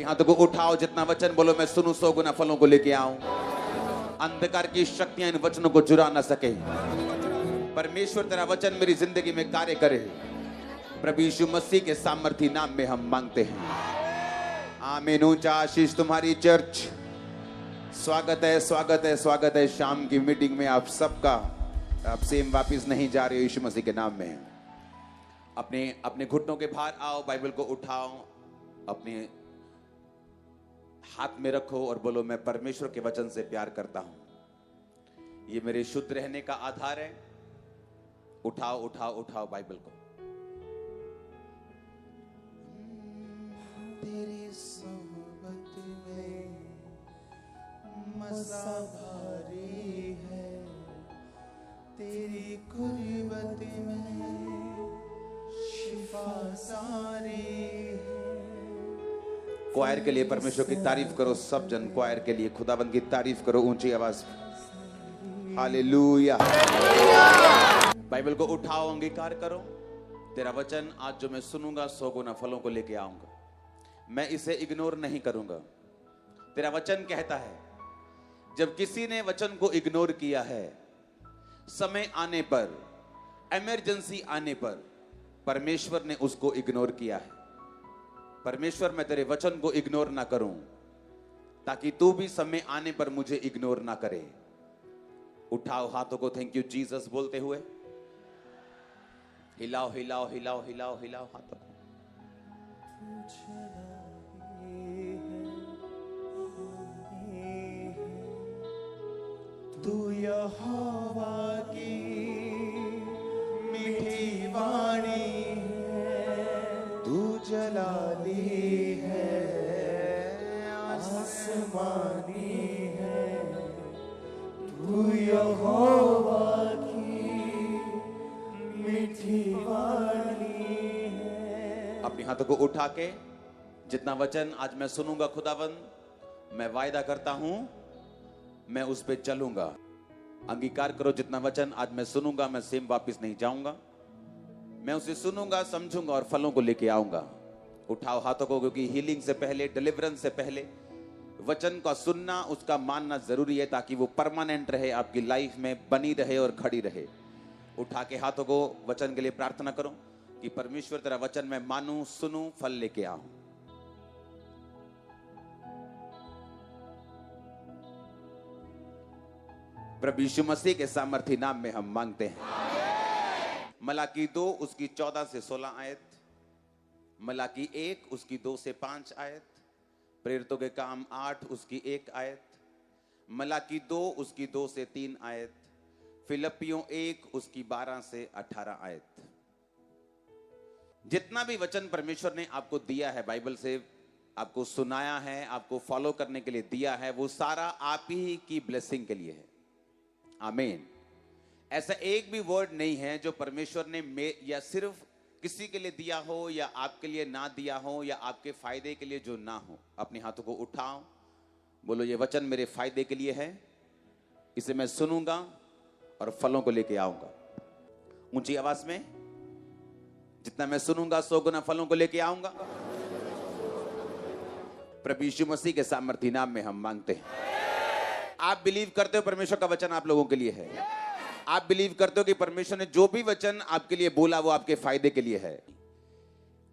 हाथों को उठाओ, जितना वचन बोलो मैं सुनूं 100 गुना फलों को लेके आऊं। अंधकार की शक्तियां इन वचनों को चुरा ना सके। परमेश्वर तेरा वचन मेरी जिंदगी में कार्य करे। प्रभु यीशु मसीह के सामर्थी नाम में हम मांगते हैं, आमीन। ऊंचा आशीष तुम्हारी चर्च। स्वागत है, स्वागत है, स्वागत है शाम की मीटिंग में आप सबका। आप सेम वापिस नहीं जा रहे हो, यीशु मसीह के नाम में। अपने अपने घुटनों के बाहर आओ, बाइबल को उठाओ, अपने हाथ में रखो और बोलो मैं परमेश्वर के वचन से प्यार करता हूं। ये मेरे शुद्ध रहने का आधार है। उठाओ उठाओ उठाओ बाइबल को। तेरी सोहबत में मज़ा भारी है, तेरी कुर्बत में शिफा सारी है। क्वायर के लिए परमेश्वर की तारीफ करो। सब जन क्वायर के लिए खुदाबंद की तारीफ करो ऊंची आवाज। हालेलुया। बाइबल को उठाओ, अंगीकार करो। तेरा वचन आज जो मैं सुनूंगा 100 गुना फलों को लेके आऊंगा। मैं इसे इग्नोर नहीं करूंगा। तेरा वचन कहता है जब किसी ने वचन को इग्नोर किया है, समय आने पर, इमरजेंसी आने पर परमेश्वर ने उसको इग्नोर किया है। परमेश्वर मैं तेरे वचन को इग्नोर ना करूं, ताकि तू भी समय आने पर मुझे इग्नोर ना करे। उठाओ हाथों को थैंक यू जीसस बोलते हुए। हिलाओ हिलाओ हिलाओ हिलाओ हिलाओ हाथों को। तू यहोवा की मीठी वाणी है, तू जलाली है, आसमानी है। तू यहोवा की मीठी वाणी है। अपने हाथों को उठा के जितना वचन आज मैं सुनूंगा खुदावंद, मैं वायदा करता हूं मैं उस पे चलूंगा। अंगीकार करो, जितना वचन आज मैं सुनूंगा मैं सेम वापस नहीं जाऊंगा। मैं उसे सुनूंगा, समझूंगा और फलों को लेके आऊंगा। उठाओ हाथों को, क्योंकि हीलिंग से पहले, डिलीवरेंस से पहले वचन का सुनना, उसका मानना जरूरी है, ताकि वो परमानेंट रहे, आपकी लाइफ में बनी रहे और खड़ी रहे। उठा के हाथों को वचन के लिए प्रार्थना करो कि परमेश्वर तेरा वचन मैं मानूं, सुनूं, फल लेके आऊं। प्रभु यीशु मसीह के सामर्थी नाम में हम मांगते हैं। मलाकी 2 उसकी 14 से 16 आयत, मलाकी 1 उसकी 2 से 5 आयत, प्रेरितों के काम 8 उसकी 1 आयत, मलाकी 2 उसकी 2 से 3 आयत, फिलिप्पियों 1 उसकी 12 से 18 आयत। जितना भी वचन परमेश्वर ने आपको दिया है, बाइबल से आपको सुनाया है, आपको फॉलो करने के लिए दिया है, वो सारा आप ही की ब्लेसिंग के लिए है। आमीन। ऐसा एक भी वर्ड नहीं है जो परमेश्वर ने या सिर्फ किसी के लिए दिया हो, या आपके लिए ना दिया हो, या आपके फायदे के लिए जो ना हो। अपने हाथों को उठाओ, बोलो ये वचन मेरे फायदे के लिए है, इसे मैं सुनूंगा और फलों को लेके आऊंगा। ऊंची आवाज में, जितना मैं सुनूंगा 100 गुना फलों को लेके आऊंगा। प्रभु यीशु मसीह के सामर्थी नाम में हम मांगते हैं। आप बिलीव करते हो परमेश्वर का वचन आप लोगों के लिए है? आप बिलीव करते हो कि परमेश्वर ने जो भी वचन आपके लिए बोला वो आपके फायदे के लिए है?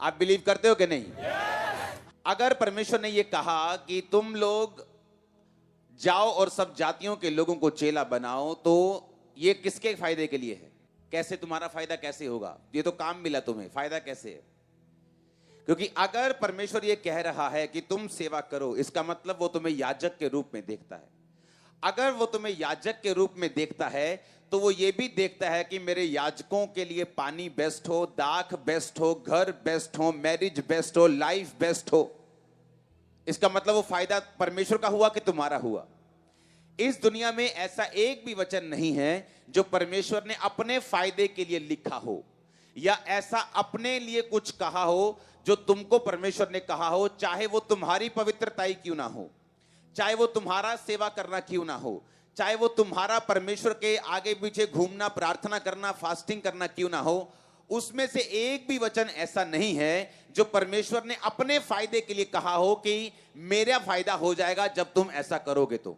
आप बिलीव करते हो कि नहीं? अगर परमेश्वर ने ये कहा कि तुम लोग जाओ और सब जातियों के लोगों को चेला बनाओ, तो ये किसके फायदे के लिए है? कैसे तुम्हारा फायदा कैसे होगा? ये तो काम मिला तुम्हें, फायदा कैसे है? क्योंकि अगर परमेश्वर ये कह रहा है कि तुम सेवा करो, इसका मतलब वो तुम्हें याजक के रूप में देखता है। अगर वो तुम्हें याजक के रूप में देखता है, तो वो ये भी देखता है कि मेरे याजकों के लिए पानी बेस्ट हो, दाख बेस्ट हो, घर बेस्ट हो, मैरिज बेस्ट हो, लाइफ बेस्ट हो। इसका मतलब वो फायदा परमेश्वर का हुआ कि तुम्हारा हुआ? इस दुनिया में ऐसा एक भी वचन नहीं है जो परमेश्वर ने अपने फायदे के लिए लिखा हो, या ऐसा अपने लिए कुछ कहा हो जो तुमको परमेश्वर ने कहा हो, चाहे वो तुम्हारी पवित्रता ही क्यों ना हो, चाहे वो तुम्हारा सेवा करना क्यों ना हो, चाहे वो तुम्हारा परमेश्वर के आगे पीछे घूमना, प्रार्थना करना, फास्टिंग करना क्यों ना हो। उसमें से एक भी वचन ऐसा नहीं है जो परमेश्वर ने अपने फायदे के लिए कहा हो कि मेरा फायदा हो जाएगा जब तुम ऐसा करोगे तो।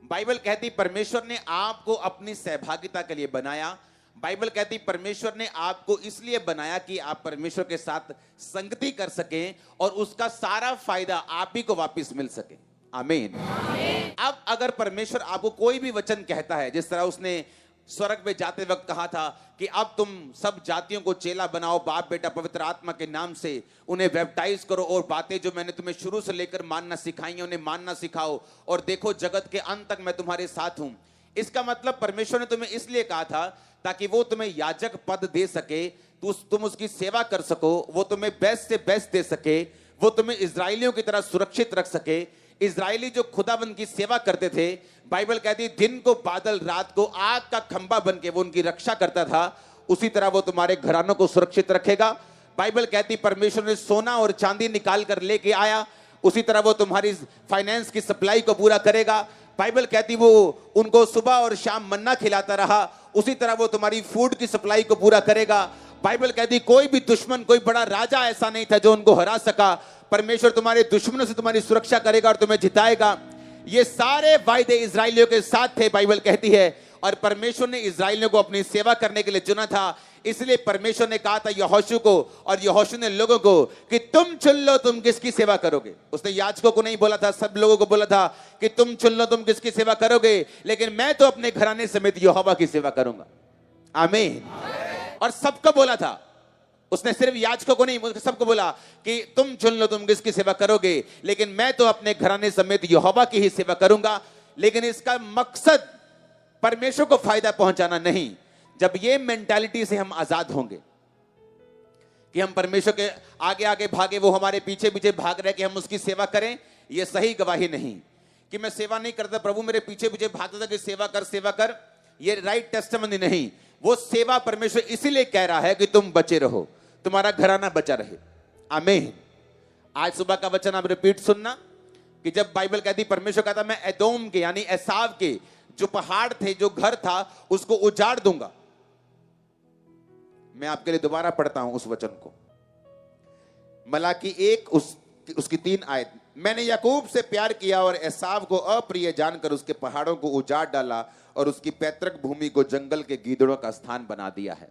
बाइबल कहती परमेश्वर ने आपको अपनी सहभागिता के लिए बनाया। बाइबल कहती परमेश्वर ने आपको इसलिए बनाया कि आप परमेश्वर के साथ संगति कर सकें और उसका सारा फायदा आप ही को वापस मिल सके। आमीन। अब अगर परमेश्वर आपको कोई भी वचन कहता है, जिस तरह उसने स्वर्ग में जाते वक्त कहा था कि अब तुम सब जातियों को चेला बनाओ, बाप बेटा पवित्र आत्मा के नाम से उन्हें बैप्टाइज करो और बातें जो मैंने तुम्हें शुरू से लेकर मानना सिखाई हैं उन्हें मानना सिखाओ, और देखो जगत के अंत तक मैं तुम्हारे साथ हूं। इसका मतलब परमेश्वर ने तुम्हें इसलिए कहा था ताकि वो तुम्हें याजक पद दे सके, तुम उसकी सेवा कर सको, वो तुम्हें बेस्ट से बेस्ट दे सके, वो तुम्हें इजरायलियों की तरह सुरक्षित रख सके। इजरायली जो खुदाबंद की सेवा करते थे, बाइबल कहती है दिन को बादल रात को आग का खंभा बन के वो उनकी रक्षा करता था, उसी तरह वो तुम्हारे घरानों को सुरक्षित रखेगा। बाइबल कहती परमेश्वर ने सोना और चांदी निकाल कर लेके आया, उसी तरह वो तुम्हारी फाइनेंस की सप्लाई को पूरा करेगा। बाइबल कहती वो उनको सुबह और शाम मन्ना खिलाता रहा, उसी तरह वो तुम्हारी फूड की सप्लाई को पूरा करेगा। बाइबल कहती कोई भी दुश्मन, कोई बड़ा राजा ऐसा नहीं था जो उनको हरा सका। परमेश्वर तुम्हारे दुश्मनों से तुम्हारी सुरक्षा करेगा और तुम्हें जिताएगा। ये सारे वायदे इजराइलियों के साथ थे, बाइबल कहती है, और परमेश्वर ने इजराइलियों को अपनी सेवा करने के लिए चुना था। इसलिए परमेश्वर ने कहा था यहोशू को, और यहोशू ने लोगों को कि तुम चुन लो तुम किसकी सेवा करोगे। उसने याजकों को नहीं बोला था, सब लोगों को बोला था कि तुम चुन लो तुम किसकी सेवा करोगे, लेकिन मैं तो अपने घराने समेत यहोवा की सेवा करूंगा। आमीन। और सबको बोला था, उसने सिर्फ याजकों को नहीं, सबको बोला कि तुम चुन लो तुम किसकी सेवा करोगे, लेकिन मैं तो अपने घराने समेत यहोवा की ही सेवा करूंगा। लेकिन इसका मकसद परमेश्वर को फायदा पहुंचाना नहीं। जब ये मेंटालिटी से हम आजाद होंगे कि हम परमेश्वर के आगे आगे भागे, वो हमारे पीछे पीछे भाग रहे कि हम उसकी सेवा करें, ये सही गवाही नहीं। कि मैं सेवा नहीं करता, प्रभु मेरे पीछे पीछे भागता था कि सेवा कर, ये राइट टेस्टिमनी नहीं। वो सेवा परमेश्वर इसीलिए कह रहा है कि तुम बचे रहो, तुम्हारा घराना बचा रहे। आमीन। आज सुबह का वचन आप रिपीट सुनना कि जब बाइबल कहती परमेश्वर कहता मैं एदोम के यानी एसाव के जो पहाड़ थे, जो घर था, उसको उजाड़ दूंगा। मैं आपके लिए दोबारा पढ़ता हूं उस वचन को, मलाकी 1 उसकी 3 आयत। मैंने याकूब से प्यार किया और एसाव को अप्रिय जानकर उसके पहाड़ों को उजाड़ डाला और उसकी पैतृक भूमि को जंगल के गीदड़ों का स्थान बना दिया है।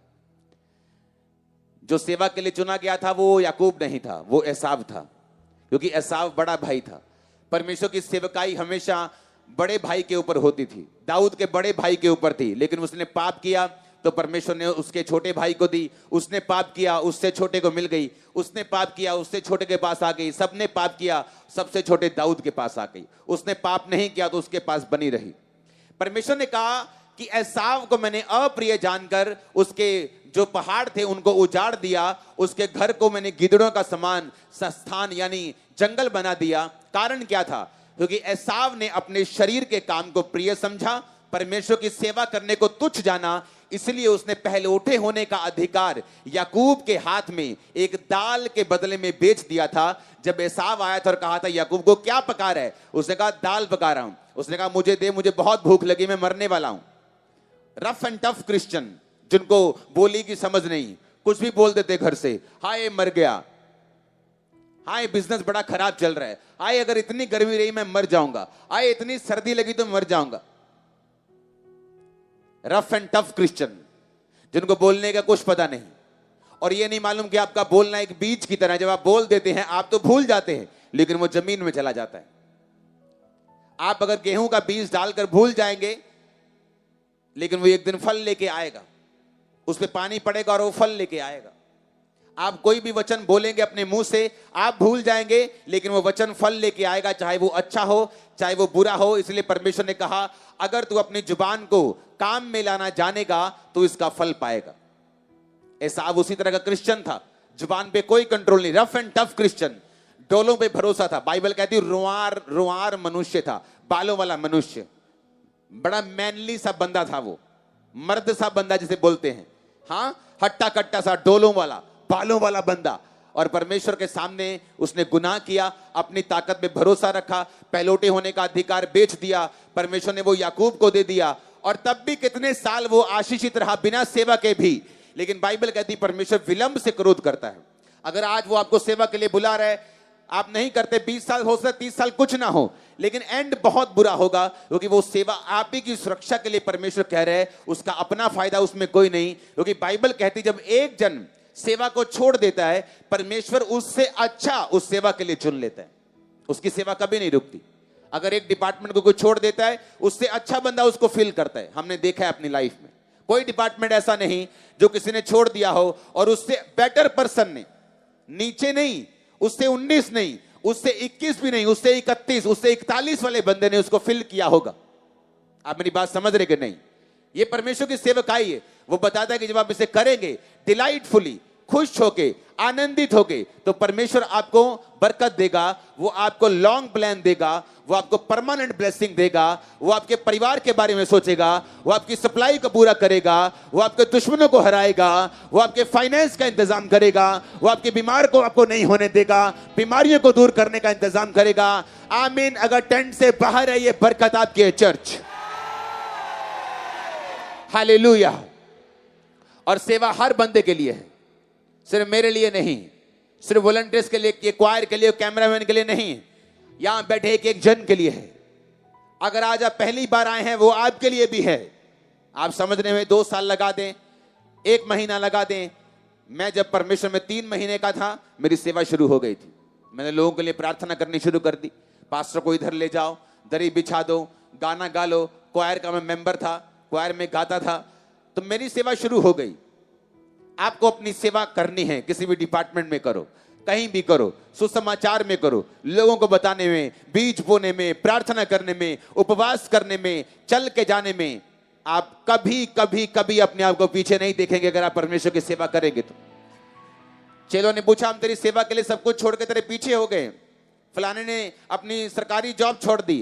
जो सेवा के लिए चुना गया था वो याकूब नहीं था, वो एसाव था, क्योंकि एसाव बड़ा भाई था। परमेश्वर की सेवकाई हमेशा बड़े भाई के ऊपर होती थी। दाऊद के बड़े भाई के ऊपर थी, लेकिन उसने पाप किया तो परमेश्वर ने उसके छोटे भाई को दी। उसने पाप किया, उससे छोटे को मिल गई। उसने पाप किया, उससे छोटे के पास आ गई। सबने पाप किया, सबसे छोटे दाऊद के पास आ गई। उसने पाप नहीं किया तो उसके पास बनी रही। परमेश्वर ने कहा कि एसाव को मैंने अप्रिय जानकर उसके जो पहाड़ थे उनको उजाड़ दिया, उसके घर को मैंने गिदड़ों का समान स्थान यानी जंगल बना दिया। कारण क्या था? क्योंकि एसाव ने अपने शरीर के काम को प्रिय समझा, परमेश्वर की सेवा करने को तुच्छ जाना, इसलिए उसने पहले उठे होने का अधिकार याकूब के हाथ में एक दाल के बदले में बेच दिया था। जब एसाव आया था और कहा था याकूब को क्या पका रहा है, उसने कहा दाल पका रहा हूं। उसने कहा मुझे दे, मुझे बहुत भूख लगी, मैं मरने वाला हूं। रफ एंड टफ क्रिश्चियन जिनको बोली की समझ नहीं, कुछ भी बोल देते घर से, हाय मर गया, हाय बिजनेस बड़ा खराब चल रहा है, हाय अगर इतनी गर्मी रही मैं मर जाऊंगा, हाय इतनी सर्दी लगी तो मर जाऊंगा। रफ एंड टफ क्रिश्चियन जिनको बोलने का कुछ पता नहीं, और ये नहीं मालूम कि आपका बोलना एक बीज की तरह, जब आप बोल देते हैं आप तो भूल जाते हैं, लेकिन वो जमीन में चला जाता है। आप अगर गेहूं का बीज डालकर भूल जाएंगे, लेकिन वो एक दिन फल लेके आएगा, उस पर पानी पड़ेगा और वो फल लेके आएगा। आप कोई भी वचन बोलेंगे अपने मुंह से, आप भूल जाएंगे, लेकिन वो वचन फल लेके आएगा, चाहे वो अच्छा हो चाहे वो बुरा हो। इसलिए परमेश्वर ने कहा अगर तू अपनी जुबान को काम में लाना जानेगा तो इसका फल पाएगा। एसाव उसी तरह का क्रिश्चियन था, जुबान पे कोई कंट्रोल नहीं, रफ एंड टफ क्रिश्चियन, डोलों पे भरोसा था। बाइबल कहती है रुआर मनुष्य था, बालों वाला मनुष्य, बड़ा मैनली सा बंदा था, वो मर्द सा बंदा जिसे बोलते हैं, हाँ हट्टा कट्टा सा, डोलों वाला, बालों वाला बंदा। और परमेश्वर के सामने उसने गुनाह किया, अपनी ताकत में भरोसा रखा, पहलौठे होने का अधिकार बेच दिया। परमेश्वर ने वो याकूब को दे दिया, और तब भी कितने साल वो आशीषित रहा बिना सेवा के भी। लेकिन बाइबल कहती है परमेश्वर विलंब से क्रोध करता है। अगर आज वो आपको सेवा के लिए बुला रहा है, आप नहीं करते, 20 साल हो सकता, 30 साल कुछ ना हो, लेकिन एंड बहुत बुरा होगा, क्योंकि वो सेवा आप ही की सुरक्षा के लिए परमेश्वर कह रहे हैं, उसका अपना फायदा उसमें कोई नहीं। क्योंकि बाइबल कहती जब एक जन सेवा को छोड़ देता है, परमेश्वर उससे अच्छा उस सेवा के लिए चुन लेता है, उसकी सेवा कभी नहीं रुकती। अगर एक डिपार्टमेंट को कोई छोड़ देता है, उससे अच्छा बंदा उसको फिल करता है। हमने देखा है अपनी लाइफ में, कोई डिपार्टमेंट ऐसा नहीं जो किसी ने छोड़ दिया हो और उससे बेटर पर्सन ने, नीचे नहीं, उससे 19 नहीं, उससे 21 भी नहीं, उससे 31, उससे 41 वाले बंदे ने उसको फिल किया होगा। आप मेरी बात समझ रहे कि नहीं? ये परमेश्वर की सेवकाई है। वो बताता है कि जब आप इसे करेंगे डिलाइटफुली, खुश होके, आनंदित होके, तो परमेश्वर आपको बरकत देगा, वो आपको लॉन्ग प्लान देगा, वो आपको परमानेंट ब्लेसिंग देगा, वो आपके परिवार के बारे में सोचेगा, वो आपकी सप्लाई को पूरा करेगा, वो आपके दुश्मनों को हराएगा, वो आपके फाइनेंस का इंतजाम करेगा, वो आपके बीमार को आपको नहीं होने देगा, बीमारियों को दूर करने का इंतजाम करेगा। आमीन। अगर टेंट से बाहर है, ये बरकत आपकी है चर्च। हालेलुया। और सेवा हर बंदे के लिए है, सिर्फ मेरे लिए नहीं, सिर्फ वॉलंटियर्स के लिए, क्वायर के लिए, कैमरामैन के लिए नहीं, यहां बैठे एक एक जन के लिए है। अगर आज आप पहली बार आए हैं, वो आपके लिए भी है। आप समझने में 2 साल लगा दें, 1 महीना लगा दें। मैं जब परमेश्वर में 3 महीने का था, मेरी सेवा शुरू हो गई थी। मैंने लोगों के लिए प्रार्थना करनी शुरू कर दी, पास्टर को इधर ले जाओ, दरी बिछा दो, गाना गा लो। क्वायर का मैं मेंबर था, क्वायर में गाता था, तो मेरी सेवा शुरू हो गई। आपको अपनी सेवा करनी है, किसी भी डिपार्टमेंट में करो, कहीं भी करो, सुसमाचार में करो, लोगों को बताने में, बीज बोने में, प्रार्थना करने में, उपवास करने में, चल के जाने में, आप कभी कभी कभी अपने आप को पीछे नहीं देखेंगे अगर आप परमेश्वर की सेवा करेंगे तो। चेलों ने पूछा, हम तेरी सेवा के लिए सब कुछ छोड़ के तेरे पीछे हो गए, फलाने ने अपनी सरकारी जॉब छोड़ दी,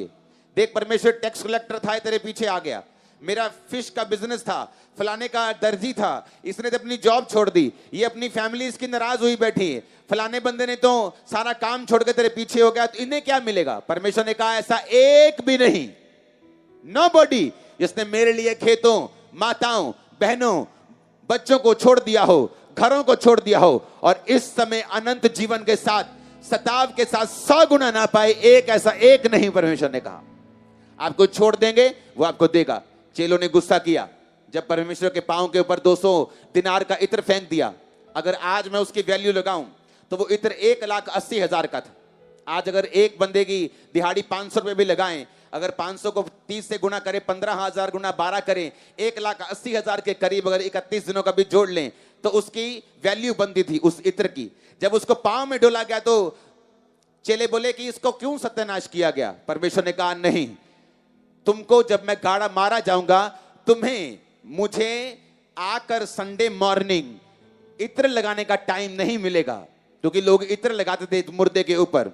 देख परमेश्वर टैक्स कलेक्टर था, तेरे पीछे आ गया। मेरा फिश का बिजनेस था, फलाने का दर्जी था, इसने तो अपनी जॉब छोड़ दी, ये अपनी फैमिली इसकी नाराज हुई बैठी है, फलाने बंदे ने तो सारा काम छोड़ के तेरे पीछे हो गया, तो इन्हें क्या मिलेगा? परमेश्वर ने कहा ऐसा एक भी नहीं, नोबडी, जिसने मेरे लिए खेतों, माताओं, बहनों, बच्चों को छोड़ दिया हो, घरों को छोड़ दिया हो, और इस समय अनंत जीवन के साथ, सताव के साथ 100 गुना ना पाए, एक ऐसा एक नहीं। परमेश्वर ने कहा आपको छोड़ देंगे, वो आपको देगा। चेलों ने गुस्सा किया जब परमेश्वर के पांव के ऊपर 200 दिनार का इत्र फेंक दिया। अगर आज मैं उसकी वैल्यू लगाऊं तो वो इत्र 1,80,000 का था। आज अगर एक बंदे की दिहाड़ी 500 रुपए भी लगाएं, अगर 500 को 30 से गुना करें, 15,000 गुना 12 करें, 1,80,000 के करीब अगर 31 दिनों का भी जोड़ लें, तो उसकी वैल्यू बनती थी उस इत्र की। जब उसको पांव में डोला गया तो चेले बोले कि इसको क्यों सत्यानाश किया गया? परमेश्वर ने कहा नहीं, तुमको जब मैं गाड़ा मारा जाऊंगा, तुम्हें मुझे आकर संडे मॉर्निंग इत्र लगाने का टाइम नहीं मिलेगा, क्योंकि लोग इत्र लगाते थे मुर्दे के ऊपर।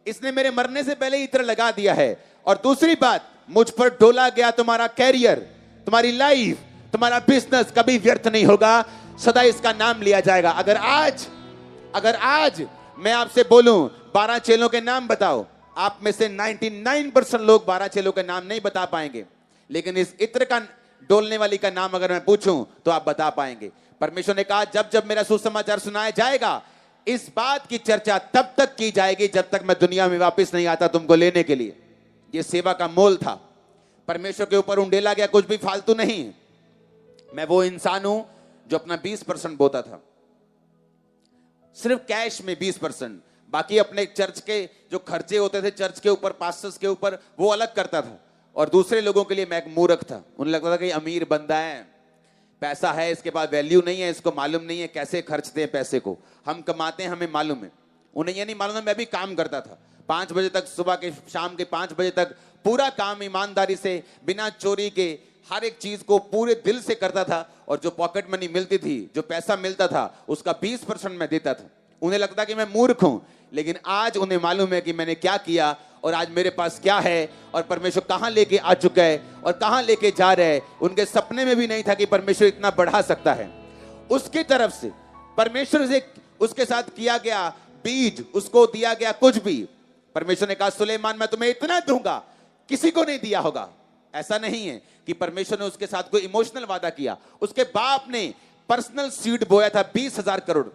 इसने मेरे मरने से पहले इत्र लगा दिया है। और दूसरी बात, मुझ पर डोला गया तुम्हारा कैरियर, तुम्हारी लाइफ, तुम्हारा बिजनेस कभी व्यर्थ नहीं होगा, सदा इसका नाम लिया जाएगा। अगर आज मैं आपसे बोलूं 12 चेलों के नाम बताओ, आप में से 99% लोग 12 चेलों के नाम नहीं बता पाएंगे, लेकिन इस इत्र का डोलने वाली का नाम अगर मैं पूछूं तो आप बता पाएंगे। परमेश्वर ने कहा जब जब मेरा सुसमाचार सुनाया जाएगा, इस बात की चर्चा तब तक की जाएगी जब तक मैं दुनिया में वापस नहीं आता तुमको लेने के लिए। यह सेवा का मोल था। परमेश्वर के ऊपर उंडेला गया कुछ भी फालतू नहीं। मैं वो इंसान हूं जो अपना 20% बोता था, सिर्फ कैश में 20%, बाकी अपने चर्च के जो खर्चे होते थे चर्च के ऊपर, पास्टर्स के ऊपर, वो अलग करता था। और दूसरे लोगों के लिए मैं एक मूर्ख था। उन्हें लगता था कि अमीर बंदा है, पैसा है, इसके पास वैल्यू नहीं है, इसको मालूम नहीं है कैसे खर्चते हैं पैसे को। हम कमाते हैं, हमें मालूम है, उन्हें ये नहीं मालूम है। मैं भी काम करता था 5 बजे तक, सुबह के शाम के 5 बजे तक पूरा काम ईमानदारी से, बिना चोरी के, हर एक चीज को पूरे दिल से करता था। और जो पॉकेट मनी मिलती थी, जो पैसा मिलता था, उसका 20% मैं देता था। उन्हें लगता कि मैं मूर्ख हूं, लेकिन आज उन्हें मालूम है कि मैंने क्या किया और आज मेरे पास क्या है और परमेश्वर कहां लेके आ चुका है और कहां लेके जा रहा है। उनके सपने में भी नहीं था कि परमेश्वर इतना बढ़ा सकता है। उसकी तरफ से परमेश्वर से उसके साथ किया गया बीज, उसको दिया गया कुछ भी। परमेश्वर ने कहा सुलेमान मैं तुम्हें इतना दूंगा, किसी को नहीं दिया होगा। ऐसा नहीं है कि परमेश्वर ने उसके साथ कोई इमोशनल वादा किया। उसके बाप ने पर्सनल सीड बोया था 20,000 करोड़।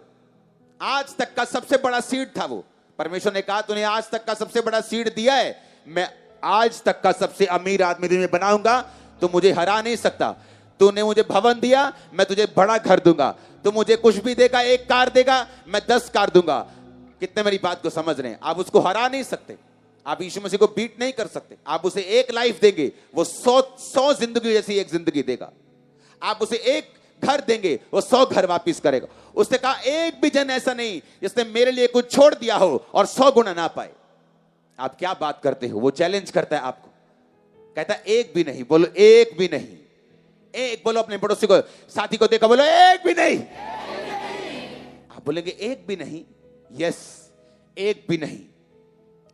आज तक का सबसे बड़ा सीड था वो। परमेश्वर ने कहा तूने आज तक का सबसे बड़ा सीड दिया है, मैं आज तक का सबसे अमीर आदमी तुम्हें बनाऊंगा, तो मुझे हरा नहीं सकता। तूने मुझे भवन दिया, मैं तुझे बड़ा घर दूंगा। तू मुझे कुछ भी देगा, 1 कार देगा, मैं 10 कार दूंगा। कितने मेरी बात को समझ रहे हैं? आप उसको हरा नहीं सकते, आप यीशु मसीह को बीट नहीं कर सकते। आप उसे 1 लाइफ देंगे, वो 100 जिंदगी जैसी 1 जिंदगी देगा। आप उसे 1 घर देंगे, वो 100 घर वापिस करेगा। उसने कहा एक भी जन ऐसा नहीं जिसने मेरे लिए कुछ छोड़ दिया हो और 100 गुना ना पाए। आप क्या बात करते हो? वो चैलेंज करता है आपको, कहता है एक भी नहीं। बोलो एक भी नहीं। एक बोलो अपने पड़ोसी को, साथी को देखा, बोलो एक भी नहीं। आप बोलेंगे एक भी नहीं? यस, एक भी नहीं।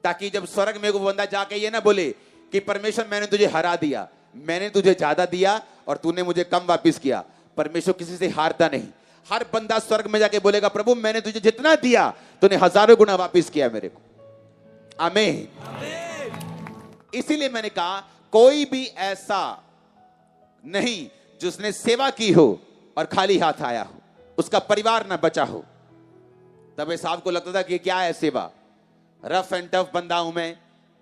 ताकि जब स्वर्ग में वो बंदा जाके ये ना बोले कि परमेश्वर मैंने तुझे हरा दिया, मैंने तुझे ज्यादा दिया और तूने मुझे कम वापस किया। परमेश्वर किसी से हारता नहीं। हर बंदा स्वर्ग में जाके बोलेगा प्रभु मैंने तुझे जितना दिया तूने हजारों गुना वापस किया मेरे को। आमीन। इसीलिए मैंने कहा कोई भी ऐसा नहीं जिसने सेवा की हो और खाली हाथ आया हो, उसका परिवार ना बचा हो। तब साहब को लगता था कि क्या है सेवा, रफ एंड टफ बंदा हूं मैं,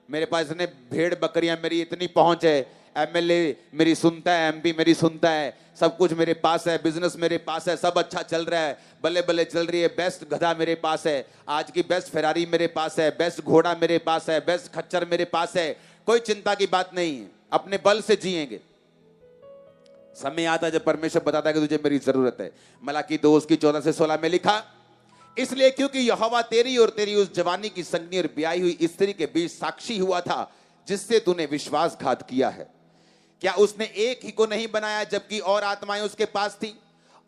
मेरे पास इतने भेड़ बकरियां, मेरी इतनी पहुंच है, एमएलए मेरी सुनता है, एमपी मेरी सुनता है, सब कुछ मेरे पास है, बिजनेस मेरे पास है, सब अच्छा चल रहा है, बल्ले बल्ले चल रही है, बेस्ट गधा मेरे पास है, आज की बेस्ट फेरारी मेरे पास है, बेस्ट घोड़ा मेरे पास है, बेस्ट खच्चर मेरे पास है। कोई चिंता की बात नहीं है, अपने बल से जिएंगे। समय आता है जब परमेश्वर बताता है कि तुझे मेरी जरूरत है। मलाकी 2:14-16 में लिखा, इसलिए क्योंकि यहोवा तेरी और तेरी उस जवानी की संगनी और ब्याही हुई स्त्री के बीच साक्षी हुआ था जिससे तूने विश्वासघात किया है। क्या उसने एक ही को नहीं बनाया जबकि और आत्माएं उसके पास थी?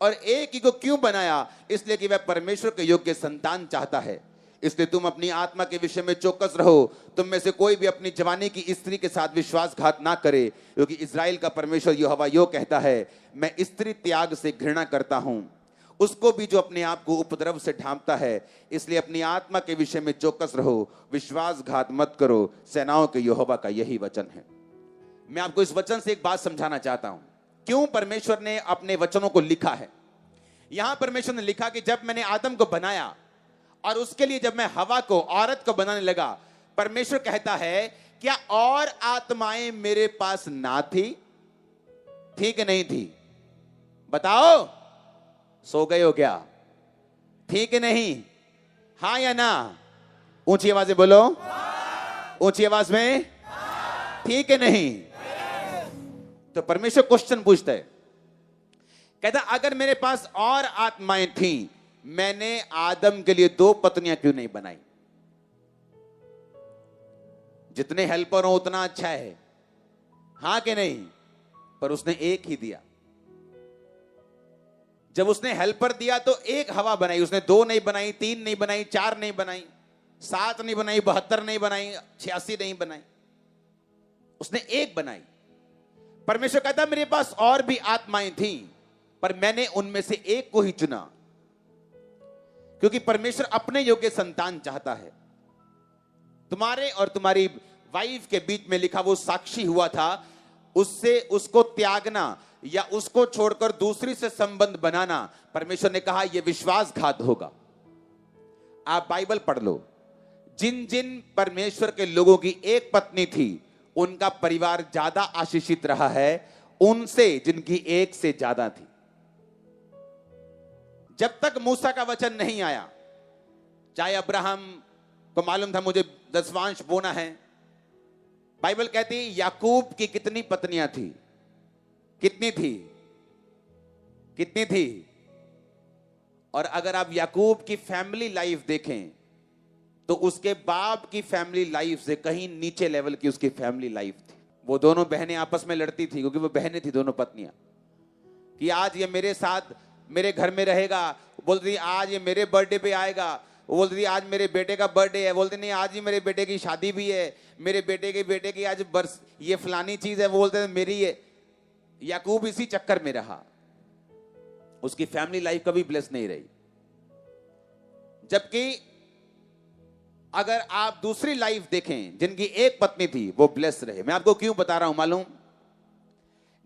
और एक ही को क्यों बनाया? इसलिए कि वह परमेश्वर के योग्य संतान चाहता है। इसलिए तुम अपनी आत्मा के विषय में चौकस रहो, तुम में से कोई भी अपनी जवानी की स्त्री के साथ विश्वासघात ना करे, क्योंकि इस्राएल का परमेश्वर यहोवा यो कहता है, मैं स्त्री त्याग से घृणा करता हूं, उसको भी जो अपने आप को उपद्रव से ढांपता है। इसलिए अपनी आत्मा के विषय में चौकस रहो, विश्वासघात मत करो, सेनाओं के यहोवा का यही वचन है। मैं आपको इस वचन से एक बात समझाना चाहता हूं, क्यों परमेश्वर ने अपने वचनों को लिखा है। यहां परमेश्वर ने लिखा कि जब मैंने आदम को बनाया और उसके लिए जब मैं हवा को, औरत को बनाने लगा, परमेश्वर कहता है क्या और आत्माएं मेरे पास ना थी? थी कि नहीं थी? बताओ, सो गए हो क्या? थी कि नहीं? हाँ या ना? ऊंची आवाज में बोलो, ऊंची आवाज में, थी कि नहीं? तो परमेश्वर क्वेश्चन पूछता है, कहता अगर मेरे पास और आत्माएं थी, मैंने आदम के लिए 2 पत्नियां क्यों नहीं बनाई? जितने हेल्पर हो उतना अच्छा है, हां कि नहीं? पर उसने एक ही दिया। जब उसने हेल्पर दिया तो 1 हवा बनाई, उसने 2 नहीं बनाई, 3 नहीं बनाई, 4 नहीं बनाई, 7 नहीं बनाई, 72 नहीं बनाई, 86 नहीं बनाई, उसने 1 बनाई। परमेश्वर कहता मेरे पास और भी आत्माएं थी, पर मैंने उनमें से 1 को ही चुना, क्योंकि परमेश्वर अपने योग्य संतान चाहता है। तुम्हारे और तुम्हारी वाइफ के बीच में लिखा वो साक्षी हुआ था, उससे उसको त्यागना या उसको छोड़कर दूसरी से संबंध बनाना, परमेश्वर ने कहा यह विश्वासघात होगा। आप बाइबल पढ़ लो, जिन जिन परमेश्वर के लोगों की 1 पत्नी थी उनका परिवार ज्यादा आशीषित रहा है उनसे जिनकी 1 से ज्यादा थी। जब तक मूसा का वचन नहीं आया, चाहे अब्राहम को मालूम था मुझे दशवांश बोना है, बाइबल कहती है याकूब की कितनी पत्नियां थी? कितनी थी? कितनी थी? और अगर आप याकूब की फैमिली लाइफ देखें तो उसके बाप की फैमिली लाइफ से कहीं नीचे लेवल की उसकी फैमिली लाइफ थी। वो दोनों बहनें आपस में लड़ती थी, क्योंकि वो बहनें थी दोनों पत्नियां, कि आज ये मेरे साथ मेरे घर में रहेगा, बोलती थी आज ये मेरे बर्थडे पे आएगा, वो बोलती थी आज मेरे बेटे का बर्थडे है, बोलते नहीं आज ही मेरे बेटे की शादी भी है, मेरे बेटे की आज बरस, ये फलानी चीज है, वो बोलते थे मेरी है। याकूब इसी चक्कर में रहा, उसकी फैमिली लाइफ कभी ब्लेस नहीं रही। जबकि अगर आप दूसरी लाइफ देखें जिनकी 1 पत्नी थी वो ब्लेस रहे। मैं आपको क्यों बता रहा हूं मालूम?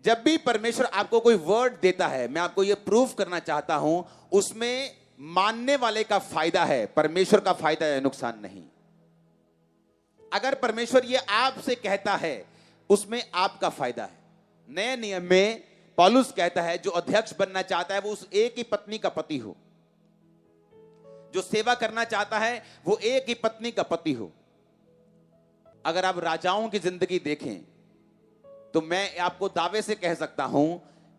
जब भी परमेश्वर आपको कोई वर्ड देता है, मैं आपको यह प्रूफ करना चाहता हूं, उसमें मानने वाले का फायदा है, परमेश्वर का फायदा है, नुकसान नहीं। अगर परमेश्वर ये आपसे कहता है, उसमें आपका फायदा है। नए नियम में पौलुस कहता है, जो अध्यक्ष बनना चाहता है वो उस एक ही पत्नी का पति हो, जो सेवा करना चाहता है वो एक ही पत्नी का पति हो। अगर आप राजाओं की जिंदगी देखें तो मैं आपको दावे से कह सकता हूं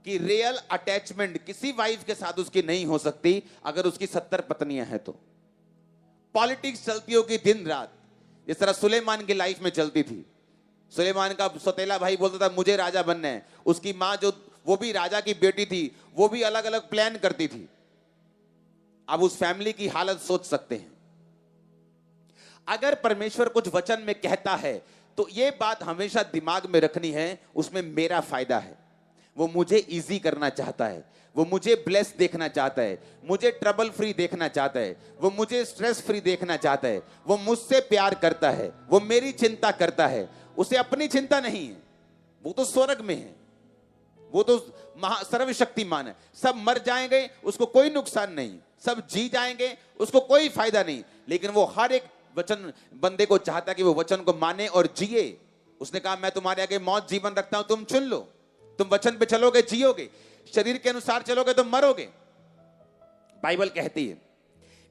कि रियल अटैचमेंट किसी वाइफ के साथ उसकी नहीं हो सकती अगर उसकी 70 पत्नियां हैं तो। पॉलिटिक्स चलती होगी दिन रात, जिस तरह सुलेमान की लाइफ में चलती थी। सुलेमान का सौतेला भाई बोलता था मुझे राजा बनना है, उसकी मां जो वो भी राजा की बेटी थी, वो भी अलग अलग प्लान करती थी। अब उस फैमिली की हालत सोच सकते हैं। अगर परमेश्वर कुछ वचन में कहता है तो यह बात हमेशा दिमाग में रखनी है, उसमें मेरा फायदा है। वो मुझे इजी करना चाहता है, वो मुझे ब्लेस देखना चाहता है, मुझे ट्रबल फ्री देखना चाहता है, वो मुझे स्ट्रेस फ्री देखना चाहता है, वो मुझसे प्यार करता है, वो मेरी चिंता करता है। उसे अपनी चिंता नहीं है, वो तो स्वर्ग में है, वो तो सर्वशक्तिमान है। सब मर जाएंगे उसको कोई नुकसान नहीं, सब जी जाएंगे उसको कोई फायदा नहीं, लेकिन वो हर एक वचन बंदे को चाहता है कि वो वचन को माने और जिए। उसने कहा मैं तुम्हारे आगे मौत जीवन रखता हूं, तुम चुन लो। तुम वचन पे चलोगे जियोगे, शरीर के अनुसार चलोगे तो मरोगे। बाइबल कहती है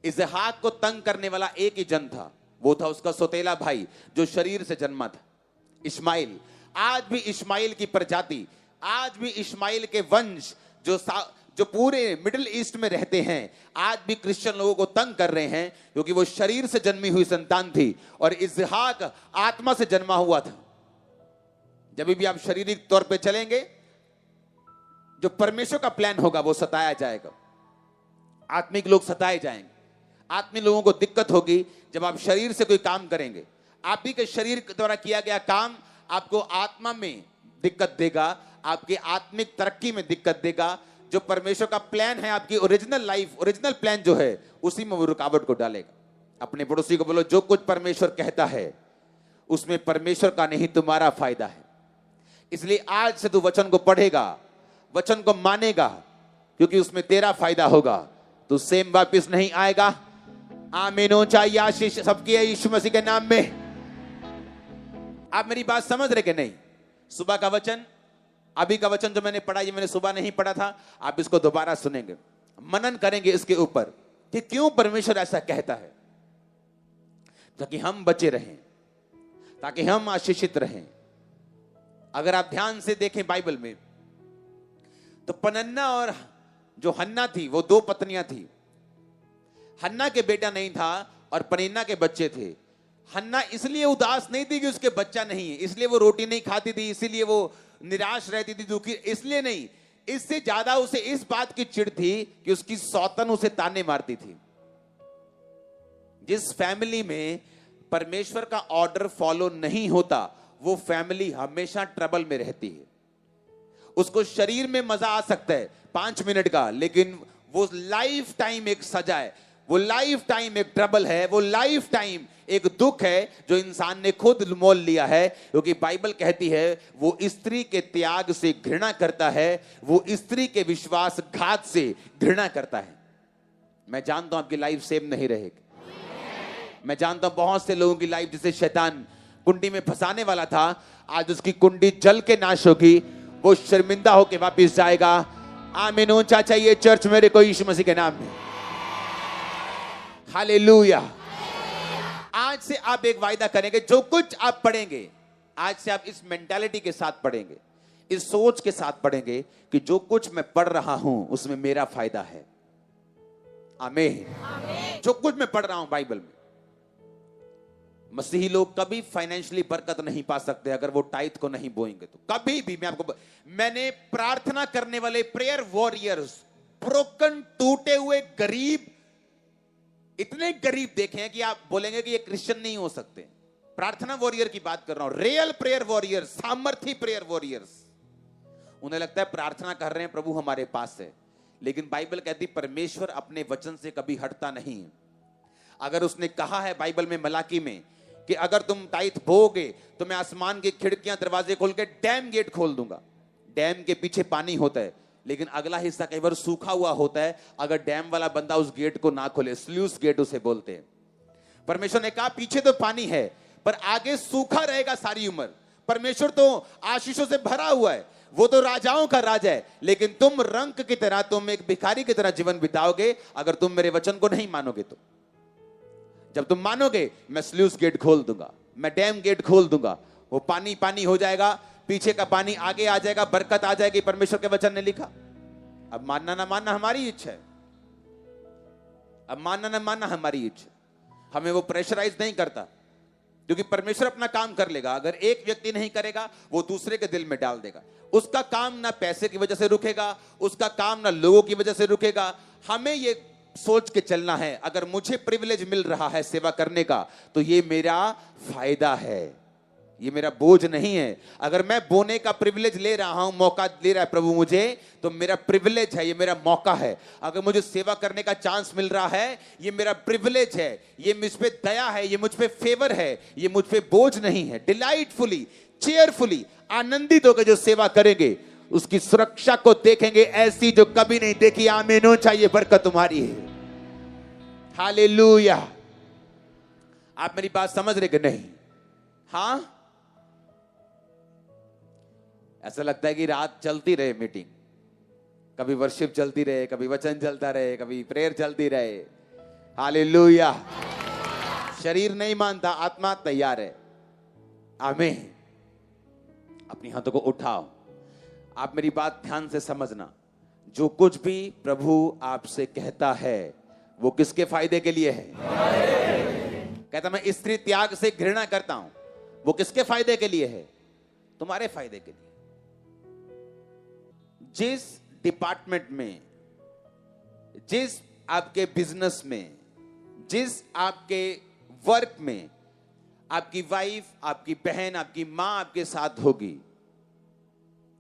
इसहाक को तंग करने वाला एक ही जन था, वो था उसका सौतेला भाई जो शरीर से जन्मा था, इस्माइल। आज भी इस्माइल की प्रजाति, आज भी इस्माइल के वंश जो पूरे मिडिल ईस्ट में रहते हैं, आज भी क्रिश्चियन लोगों को तंग कर रहे हैं क्योंकि वो शरीर से जन्मी हुई संतान थी और इसहाक आत्मा से जन्मा हुआ था। जब भी आप शारीरिक तौर पे चलेंगे, जो परमेश्वर का प्लान होगा वो सताया जाएगा। आत्मिक लोग सताए जाएंगे, आत्मिक लोगों को दिक्कत होगी जब आप शरीर से कोई काम करेंगे। आप ही के शरीर द्वारा किया गया काम आपको आत्मा में दिक्कत देगा, आपकी आत्मिक तरक्की में दिक्कत देगा। जो परमेश्वर का प्लान है, आपकी ओरिजिनल लाइफ, ओरिजिनल प्लान जो है, उसी में वो रुकावट को डालेगा। अपने पड़ोसी को बोलो जो कुछ परमेश्वर कहता है उसमें परमेश्वर का नहीं तुम्हारा फायदा है। इसलिए आज से तू वचन को पढ़ेगा, वचन को मानेगा, क्योंकि उसमें तेरा फायदा होगा। तू सेम वापिस नहीं आएगा। आमीन हो चाहिए आशीष सबकी है यीशु मसीह के नाम में। आप मेरी बात समझ रहे कि नहीं? सुबह का वचन, अभी का वचन जो मैंने पढ़ा, ये मैंने सुबह नहीं पढ़ा था, आप इसको दोबारा सुनेंगे, मनन करेंगे इसके ऊपर कि क्यों परमेश्वर ऐसा कहता है, ताकि हम बचे रहें, ताकि हम आशीषित रहें। अगर आप ध्यान से देखें बाइबल में तो पनन्ना और जो हन्ना थी वो दो पत्नियां थी। हन्ना के बेटा नहीं था और पनिन्ना के बच्चे थे। हन्ना इसलिए उदास नहीं थी कि उसके बच्चा नहीं है, इसलिए वो रोटी नहीं खाती थी, इसीलिए वो निराश रहती थी, दुखी, इसलिए नहीं। इससे ज्यादा उसे इस बात की चिढ़ थी कि उसकी सौतन उसे ताने मारती थी। जिस फैमिली में परमेश्वर का ऑर्डर फॉलो नहीं होता, वो फैमिली हमेशा ट्रबल में रहती है। उसको शरीर में मजा आ सकता है 5 मिनट का, लेकिन वो लाइफ टाइम एक सजा है, वो लाइफ टाइम एक ट्रबल है, वो लाइफ टाइम एक दुख है जो इंसान ने खुद मोल लिया है। क्योंकि बाइबल कहती है वो स्त्री के त्याग से घृणा करता है, वो स्त्री के विश्वासघात से घृणा करता है। मैं जानता हूं आपकी लाइफ सेम नहीं रहेगी। मैं जानता हूं बहुत से लोगों की लाइफ जिसे शैतान कुंडी में फंसाने वाला था, आज उसकी कुंडी जल के नाश होगी, वो शर्मिंदा होके वापस जाएगा। आमीन ऊंचा चाहिए चर्च मेरे को यीशु मसीह के नाम में। हालेलुया। आज से आप एक वायदा करेंगे, जो कुछ आप पढ़ेंगे आज से आप इस मेंटालिटी के साथ पढ़ेंगे, इस सोच के साथ पढ़ेंगे कि जो कुछ मैं पढ़ रहा हूं उसमें मेरा फायदा है। आमीन। जो कुछ मैं पढ़ रहा हूं बाइबल में, मसीही लोग कभी फाइनेंशियली बरकत नहीं पा सकते अगर वो टाइथ को नहीं बोएंगे तो। कभी भी मैंने प्रार्थना करने वाले प्रेयर वॉरियर्स, ब्रोकन टूटे हुए गरीब, इतने गरीब देखे हैं कि आप बोलेंगे कि ये क्रिश्चियन नहीं हो सकते। प्रार्थना वॉरियर की बात कर रहा हूं, रियल प्रेयर वॉरियर्स, सामर्थी प्रेयर वॉरियर्स। उन्हें लगता है प्रार्थना कर रहे हैं, प्रभु हमारे पास है, लेकिन बाइबल कहती परमेश्वर अपने वचन से कभी हटता नहीं। अगर उसने कहा है बाइबल में मलाकी में कि अगर तुम टाइथ बोओगे तो मैं आसमान की खिड़कियां दरवाजे खोल के डैम गेट खोल दूंगा। डैम के पीछे पानी होता है, लेकिन अगला हिस्सा कई बार सूखा हुआ होता है अगर डैम वाला बंदा उस गेट को ना खोले। स्लूस गेट उसे बोलते हैं। परमेश्वर ने कहा पीछे तो पानी है पर आगे सूखा रहेगा सारी उम्र। परमेश्वर तो आशीषों से भरा हुआ है, वो तो राजाओं का राजा है, लेकिन तुम रंक की तरह, तुम एक भिखारी की तरह जीवन बिताओगे अगर तुम मेरे वचन को नहीं मानोगे। तो जब तुम मानोगे मैं स्लूस गेट खोल दूंगा, मैं डैम गेट खोल दूंगा, वो पानी पानी हो जाएगा, पीछे का पानी आगे आ जाएगा, बरकत आ जाएगी। परमेश्वर के वचन ने लिखा। अब मानना ना मानना हमारी इच्छा है, अब मानना ना मानना हमारी इच्छा। हमें वो प्रेशराइज नहीं करता, क्योंकि परमेश्वर अपना काम कर लेगा। अगर एक व्यक्ति नहीं करेगा वो दूसरे के दिल में डाल देगा। उसका काम ना पैसे की वजह से रुकेगा, उसका काम ना लोगों की वजह से रुकेगा। हमें ये सोच के चलना है अगर मुझे प्रिविलेज मिल रहा है सेवा करने का तो ये मेरा फायदा है, ये मेरा बोझ नहीं है। अगर मैं बोने का प्रिविलेज ले रहा हूं, मौका दे रहा है प्रभु मुझे, तो मेरा प्रिविलेज है, ये मेरा मौका है। अगर मुझे सेवा करने का चांस मिल रहा है, ये मेरा प्रिविलेज है, ये मुझ पे दया है, ये मुझ पे फेवर है, ये मुझ पे बोझ नहीं है। डिलाइटफुली, चेयरफुली, आनंदित होकर जो सेवा करेंगे उसकी सुरक्षा को देखेंगे ऐसी जो कभी नहीं देखी। आमीन। चाहिए बरकत तुम्हारी है। हालेलुया। आप मेरी बात समझ रहे कि नहीं? हां, ऐसा लगता है कि रात चलती रहे मीटिंग, कभी वर्शिप चलती रहे, कभी वचन चलता रहे, कभी प्रेयर चलती रहे। हालेलुया। शरीर नहीं मानता, आत्मा तैयार है। आमीन। अपनी हाथों को उठाओ। आप मेरी बात ध्यान से समझना। जो कुछ भी प्रभु आपसे कहता है वो किसके फायदे के लिए है? कहता मैं स्त्री त्याग से घृणा करता हूं, वो किसके फायदे के लिए है? तुम्हारे फायदे के लिए। जिस डिपार्टमेंट में, जिस आपके बिजनेस में, जिस आपके वर्क में आपकी वाइफ, आपकी बहन, आपकी मां आपके साथ होगी,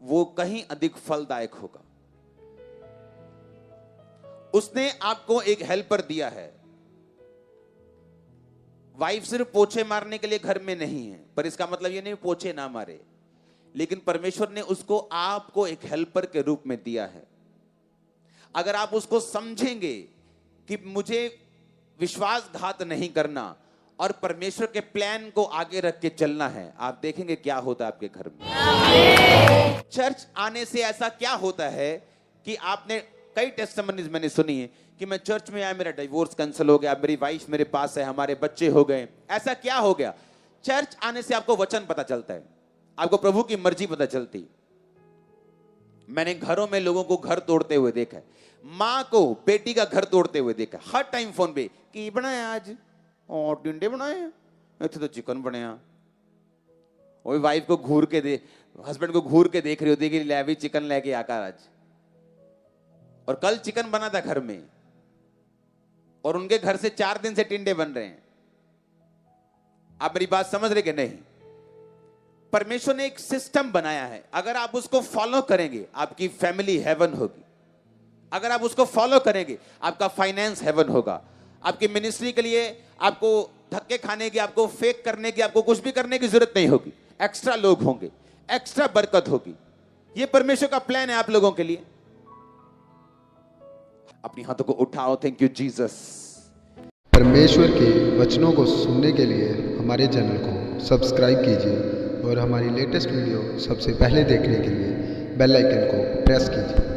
वो कहीं अधिक फलदायक होगा। उसने आपको एक हेल्पर दिया है। वाइफ सिर्फ पोछे मारने के लिए घर में नहीं है, पर इसका मतलब ये नहीं पोछे ना मारे, लेकिन परमेश्वर ने उसको आपको एक हेल्पर के रूप में दिया है। अगर आप उसको समझेंगे कि मुझे विश्वासघात नहीं करना और परमेश्वर के प्लान को आगे रख के चलना है, आप देखेंगे क्या होता है आपके घर में। चर्च आने से ऐसा क्या होता है कि आपने कई टेस्टिमनीज मैंने सुनी है कि मैं चर्च में आया, मेरा डिवोर्स कैंसिल हो गया, मेरी वाइफ मेरे पास है, हमारे बच्चे हो गए। ऐसा क्या हो गया? चर्च आने से आपको वचन पता चलता है, आपको प्रभु की मर्जी पता चलती। मैंने घरों में लोगों को घर तोड़ते हुए देखा है, मां को बेटी का घर तोड़ते हुए देखा। हर टाइम फोन पे की बनाया आज, और टिंडे बनाए, इतने तो चिकन बनाया। वही वाइफ को घूर के दे, हस्बैंड को घूर के देख रही होती कि ले भी चिकन लेके आकर आज, और कल चिकन बना था घर में और उनके घर से 4 दिन से टिंडे बन रहे हैं। आप मेरी बात समझ रहे कि नहीं? परमेश्वर ने एक सिस्टम बनाया है, अगर आप उसको फॉलो करेंगे आपकी फैमिली हेवन होगी। अगर आप उसको फॉलो करेंगे आपका फाइनेंस हेवन होगा। आपकी मिनिस्ट्री के लिए आपको धक्के खाने की, आपको फेक करने की, आपको कुछ भी करने की जरूरत नहीं होगी। एक्स्ट्रा लोग होंगे, एक्स्ट्रा बरकत होगी। ये परमेश्वर का प्लान है आप लोगों के लिए। अपनी हाथों को उठाओ। Thank you Jesus. परमेश्वर के वचनों को सुनने के लिए हमारे चैनल को सब्सक्राइब कीजिए और हमारी लेटेस्ट वीडियो सबसे पहले देखने के लिए बेल आइकन को प्रेस कीजिए।